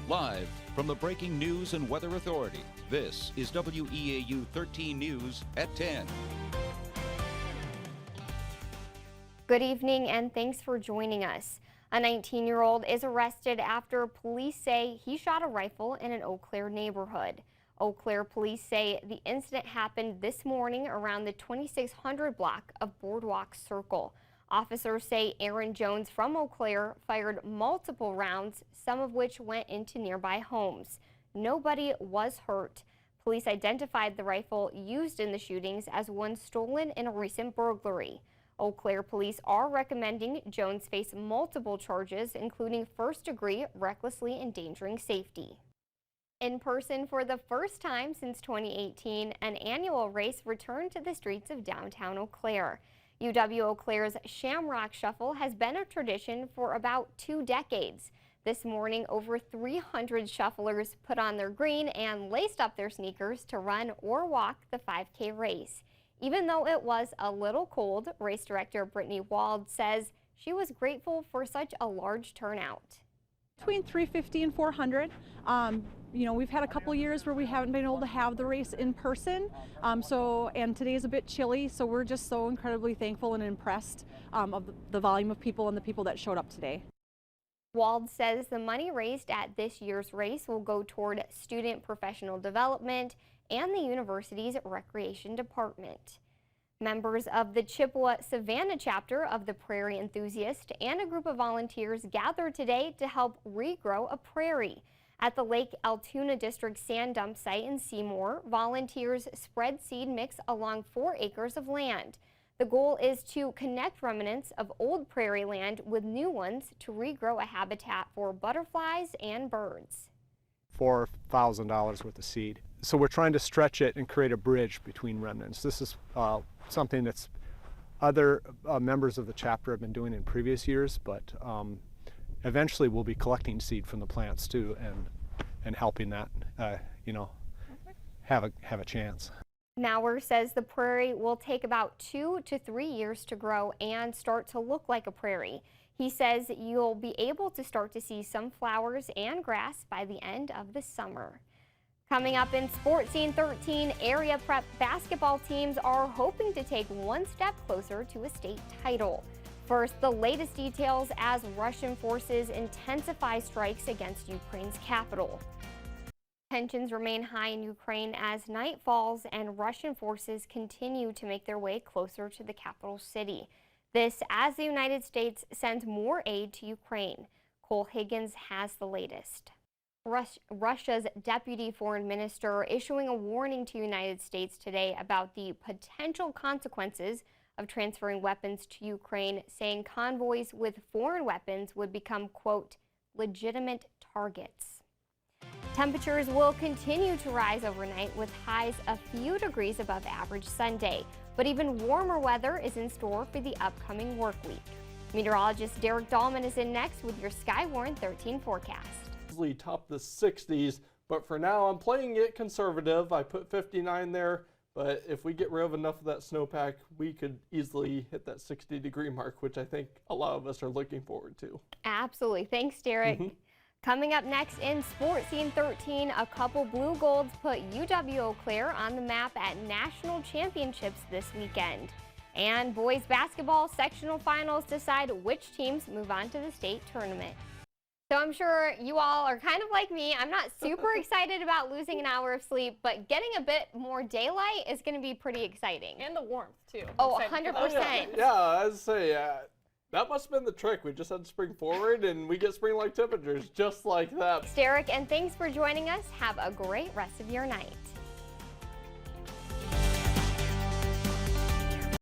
Live from the Breaking News and Weather Authority, this is WEAU 13 News at 10. Good evening and thanks for joining us. A 19-year-old is arrested after police say he shot a rifle in an Eau Claire neighborhood. Eau Claire police say the incident happened this morning around the 2600 block of Boardwalk Circle. Officers say Aaron Jones from Eau Claire fired multiple rounds, some of which went into nearby homes. Nobody was hurt. Police identified the rifle used in the shootings as one stolen in a recent burglary. Eau Claire police are recommending Jones face multiple charges, including first-degree recklessly endangering safety. In person for the first time since 2018, an annual race returned to the streets of downtown Eau Claire. UW Eau Claire's Shamrock Shuffle has been a tradition for about 2 decades. This morning, over 300 shufflers put on their green and laced up their sneakers to run or walk the 5K race. Even though it was a little cold, race director Brittany Wald says she was grateful for such a large turnout. Between 350 and 400. We've had a couple years where we haven't been able to have the race in person. And today is a bit chilly, so we're just so incredibly thankful and impressed of the volume of people and the people that showed up today. Wald says the money raised at this year's race will go toward student professional development and the university's recreation department. Members of the Chippewa Savannah chapter of the Prairie Enthusiast and a group of volunteers gathered today to help regrow a prairie. At the Lake Altoona District sand dump site in Seymour, volunteers spread seed mix along 4 acres of land. The goal is to connect remnants of old prairie land with new ones to regrow a habitat for butterflies and birds. $4,000 worth of seed. So we're trying to stretch it and create a bridge between remnants. This is something that's other members of the chapter have been doing in previous years, but eventually we'll be collecting seed from the plants too and helping that have a chance. Maurer says the prairie will take about 2 to 3 years to grow and start to look like a prairie. He says you'll be able to start to see some flowers and grass by the end of the summer. Coming up in Sports Scene 13, area prep basketball teams are hoping to take one step closer to a state title. First, the latest details as Russian forces intensify strikes against Ukraine's capital. Tensions remain high in Ukraine as night falls and Russian forces continue to make their way closer to the capital city. This as the United States sends more aid to Ukraine. Cole Higgins has the latest. Russia's deputy foreign minister issuing a warning to the United States today about the potential consequences of transferring weapons to Ukraine, saying convoys with foreign weapons would become, quote, legitimate targets. Temperatures will continue to rise overnight with highs a few degrees above average Sunday, but even warmer weather is in store for the upcoming work week. Meteorologist Derek Dahlman is in next with your Skywarn 13 forecast. Top the 60s, but for now I'm playing it conservative. I put 59 there, but if we get rid of enough of that snowpack, we could easily hit that 60-degree mark, which I think a lot of us are looking forward to. Absolutely. Thanks, Derek. Coming up next in Sports Scene 13, a couple blue golds put UW Eau Claire on the map at national championships this weekend. And boys basketball sectional finals decide which teams move on to the state tournament. So I'm sure you all are kind of like me. I'm not super excited about losing an hour of sleep, but getting a bit more daylight is going to be pretty exciting. And the warmth, too. Oh, 100%. Yeah, I'd say that must have been the trick. We just had to spring forward, and we get spring-like temperatures just like that. Derek, and thanks for joining us. Have a great rest of your night.